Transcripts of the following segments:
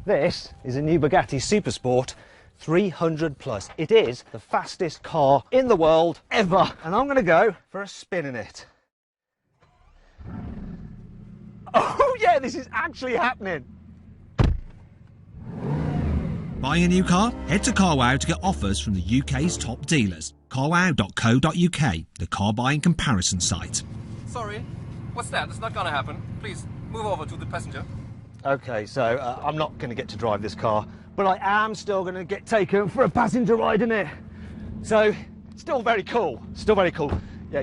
This is a new Bugatti Supersport 300 Plus. It is the fastest car in the world ever. And I'm going to go for a spin in it. Oh yeah, this is actually happening. Buying a new car? Head to carwow to get offers from the UK's top dealers. carwow.co.uk, the car buying comparison site. Sorry, what's that? It's not gonna happen. Please, move over to the passenger. Okay, so I'm not going to get to drive this car, but I am still going to get taken for a passenger ride in it. So, still very cool. Still very cool. Yeah,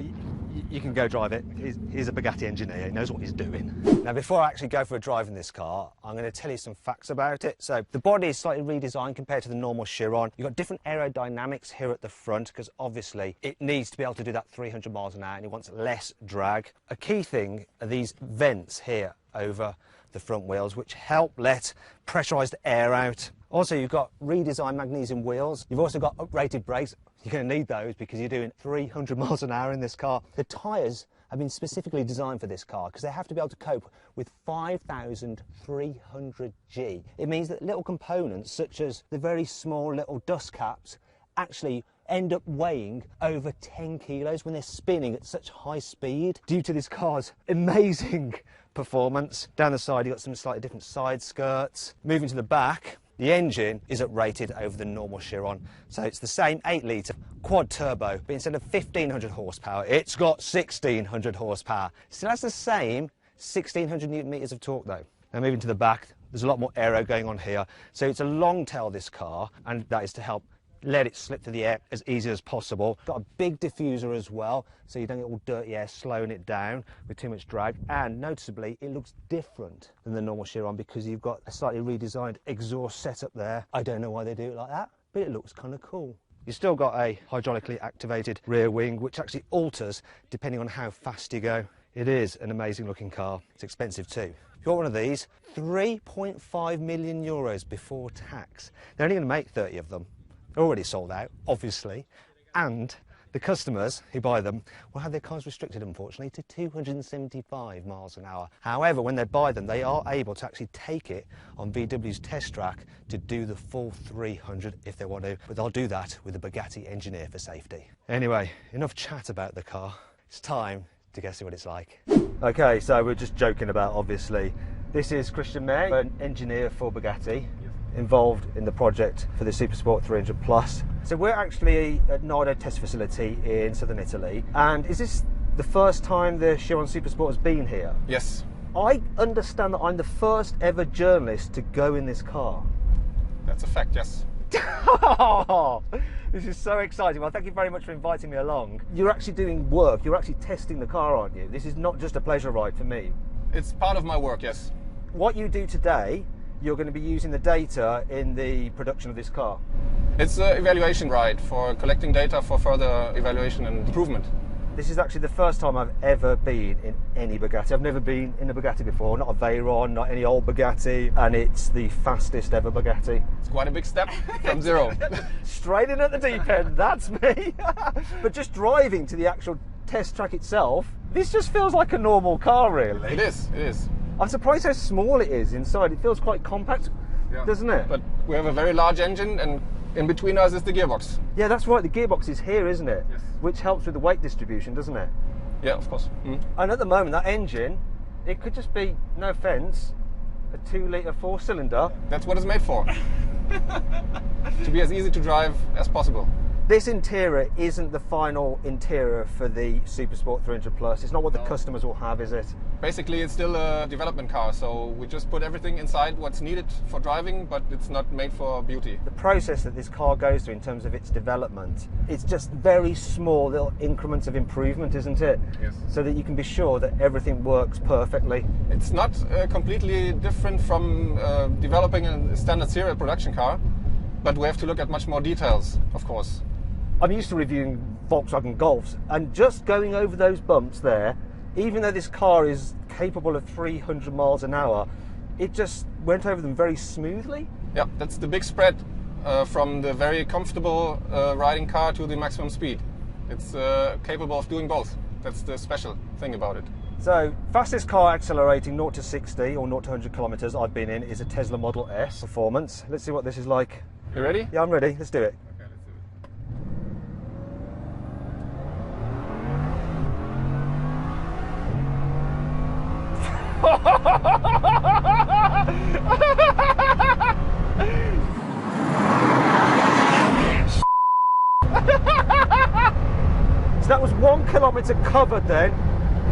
you can go drive it. He's a Bugatti engineer. He knows what he's doing. Now, before I actually go for a drive in this car, I'm going to tell you some facts about it. So, the body is slightly redesigned compared to the normal Chiron. You've got different aerodynamics here at the front because obviously it needs to be able to do that 300 miles an hour and it wants less drag. A key thing are these vents here over the front wheels, which help let pressurised air out. Also, you've got redesigned magnesium wheels. You've also got uprated brakes. You're going to need those because you're doing 300 miles an hour in this car. The tyres have been specifically designed for this car because they have to be able to cope with 5,300 G. It means that little components such as the very small little dust caps actually end up weighing over 10 kilos when they're spinning at such high speed due to this car's amazing performance. Down the side, you've got some slightly different side skirts. Moving to the back, the engine is uprated over the normal Chiron. So it's the same 8-litre quad turbo, but instead of 1,500 horsepower, it's got 1,600 horsepower. Still has the same 1,600 newton meters of torque though. Now moving to the back, there's a lot more aero going on here. So it's a long tail, this car, and that is to help let it slip through the air as easy as possible. Got a big diffuser as well, so you don't get all dirty air slowing it down with too much drag. And noticeably, it looks different than the normal Chiron because you've got a slightly redesigned exhaust setup there. I don't know why they do it like that, but it looks kind of cool. You've still got a hydraulically activated rear wing, which actually alters depending on how fast you go. It is an amazing looking car. It's expensive too. If you want one of these, 3.5 million euros before tax. They're only going to make 30 of them. They're already sold out, obviously, and the customers who buy them will have their cars restricted, unfortunately, to 275 miles an hour. However, when they buy them, they are able to actually take it on VW's test track to do the full 300 if they want to, but they'll do that with a Bugatti engineer for safety. Anyway, enough chat about the car. It's time to go see what it's like. Okay, so we're just joking about, obviously. This is Christian May, an engineer for Bugatti, involved in the project for the Supersport 300 Plus. So we're actually at Nardo test facility in southern Italy. And is this the first time the Chiron Supersport has been here? Yes. I understand that I'm the first ever journalist to go in this car. That's a fact, yes. This is so exciting. Well, thank you very much for inviting me along. You're actually doing work. You're actually testing the car, aren't you? This is not just a pleasure ride for me. It's part of my work, yes. What you do today, you're going to be using the data in the production of this car. It's an evaluation ride for collecting data for further evaluation and improvement. This is actually the first time I've ever been in any Bugatti. I've never been in a Bugatti before, not a Veyron, not any old Bugatti, and it's the fastest ever Bugatti. It's quite a big step from zero. Straight in at the deep end, that's me. But just driving to the actual test track itself, this just feels like a normal car, really. It is, it is. I'm surprised how small it is inside. It feels quite compact, doesn't it? But we have a very large engine, and in between us is the gearbox. Yeah, that's right. The gearbox is here, isn't it? Yes. Which helps with the weight distribution, doesn't it? Yeah, of course. Mm. And at the moment, that engine, it could just be, no offence, a 2-litre 4-cylinder. That's what it's made for. To be as easy to drive as possible. This interior isn't the final interior for the Supersport 300 Plus. It's not what the customers will have, is it? Basically, it's still a development car, so we just put everything inside what's needed for driving, but it's not made for beauty. The process that this car goes through in terms of its development, it's just very small little increments of improvement, isn't it? Yes. So that you can be sure that everything works perfectly. It's not completely different from developing a standard serial production car, but we have to look at much more details, of course. I'm used to reviewing Volkswagen Golfs, and just going over those bumps there, even though this car is capable of 300 miles an hour, it just went over them very smoothly. Yeah, that's the big spread from the very comfortable riding car to the maximum speed. It's capable of doing both. That's the special thing about it. So, fastest car accelerating 0 to 60 or 0 to 100 kilometers I've been in is a Tesla Model S Performance. Let's see what this is like. You ready? Yeah, I'm ready. Let's do it. Okay, let's do So that was 1 kilometer covered then,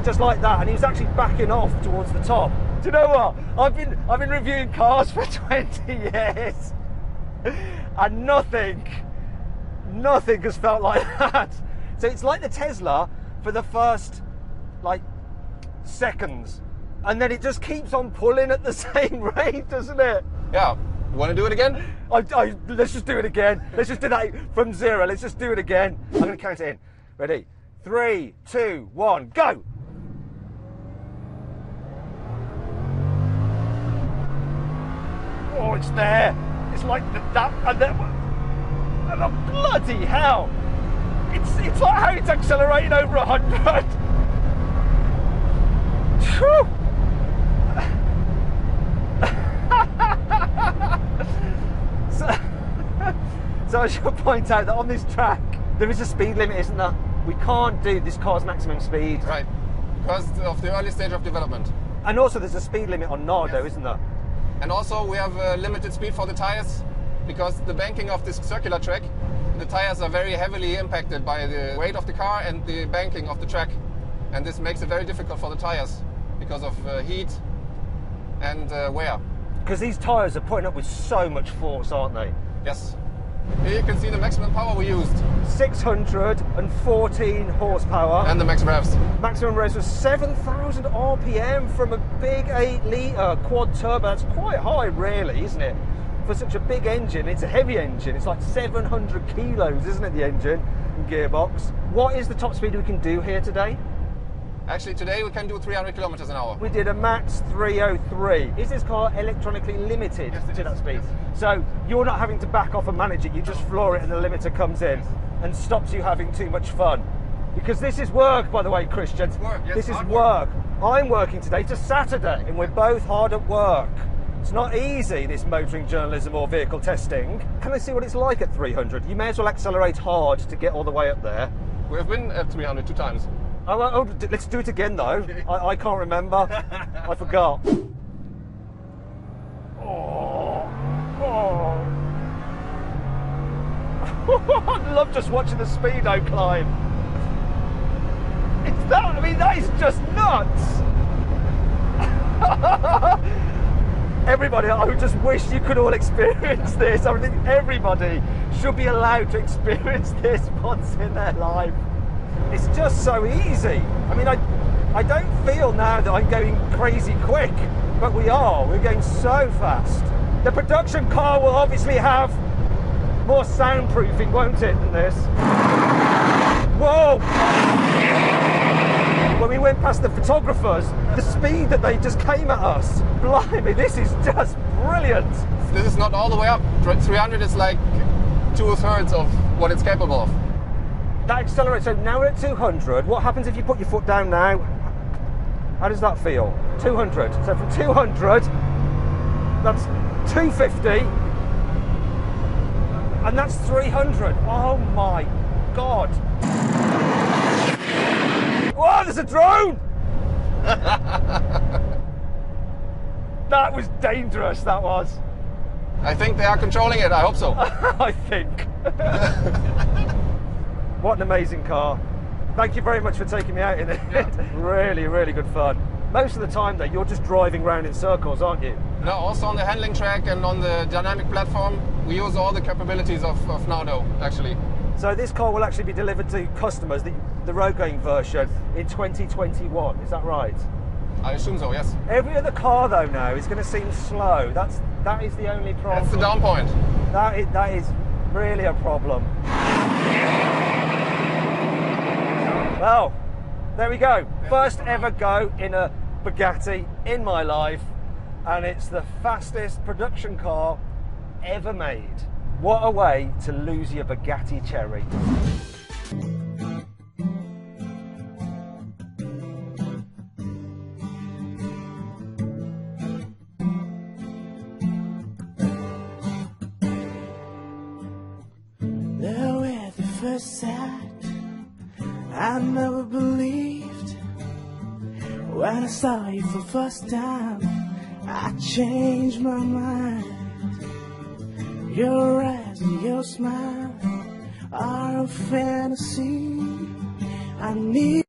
just like that, and he was actually backing off towards the top. Do you know what? I've been reviewing cars for 20 years, and nothing has felt like that. So it's like the Tesla for the first like seconds, and then it just keeps on pulling at the same rate, doesn't it? Yeah. You want to do it again? Let's just do it again. Let's just do that from 0. Let's just do it again. I'm going to count it in. Ready? 3, 2, 1, go! Oh, it's there. It's like that and then. And oh, bloody hell! It's like how it's accelerating over 100. Whew. So I should point out that on this track there is a speed limit, isn't there? We can't do this car's maximum speed. Right. Because of the early stage of development. And also there's a speed limit on Nardo, isn't there? And also we have a limited speed for the tires because the banking of this circular track, the tires are very heavily impacted by the weight of the car and the banking of the track. And this makes it very difficult for the tires because of heat and wear. Because these tyres are putting up with so much force, aren't they? Yes. Here you can see the maximum power we used. 614 horsepower. And the max revs. Maximum revs was 7,000 RPM from a big 8 litre quad turbo. That's quite high, really, isn't it? For such a big engine. It's a heavy engine. It's like 700 kilos, isn't it, the engine and gearbox? What is the top speed we can do here today? Actually, today we can do 300 kilometers an hour. We did a max 303. Is this car electronically limited to that speed? Yes. So you're not having to back off and manage it, you just floor it and the limiter comes in and stops you having too much fun. Because this is work, by the way, Christian. Work, yes, this is hard work. I'm working today, it's a Saturday, and we're both hard at work. It's not easy, this motoring journalism or vehicle testing. Can I see what it's like at 300? You may as well accelerate hard to get all the way up there. We have been at 300 2 times. Oh, let's do it again though. Okay. I can't remember. I forgot. Oh. I love just watching the speedo climb. It's that. I mean, that is just nuts. Everybody, I would just wish you could all experience this. I think everybody should be allowed to experience this once in their life. It's just so easy. I mean, I don't feel now that I'm going crazy quick, but we are. We're going so fast. The production car will obviously have more soundproofing, won't it, than this? Whoa! When we went past the photographers, the speed that they just came at us, blimey, this is just brilliant. This is not all the way up. 300 is like 2/3 of what it's capable of. That accelerates, so now we're at 200. What happens if you put your foot down now? How does that feel? 200. So from 200, that's 250. And that's 300. Oh my God. Whoa, there's a drone! That was dangerous, that was. I think they are controlling it, I hope so. I think. What an amazing car. Thank you very much for taking me out in it. Yeah. Really, really good fun. Most of the time though, you're just driving around in circles, aren't you? No, also on the handling track and on the dynamic platform, we use all the capabilities of Nardo, actually. So this car will actually be delivered to customers, the road-going version, in 2021, is that right? I assume so, yes. Every other car though now is going to seem slow. That is the only problem. That's the down point. That is really a problem. Well, there we go. First ever go in a Bugatti in my life, and it's the fastest production car ever made. What a way to lose your Bugatti Cherry. very sad. I never believed when I saw you for the first time. I changed my mind. Your eyes and your smile are a fantasy. I need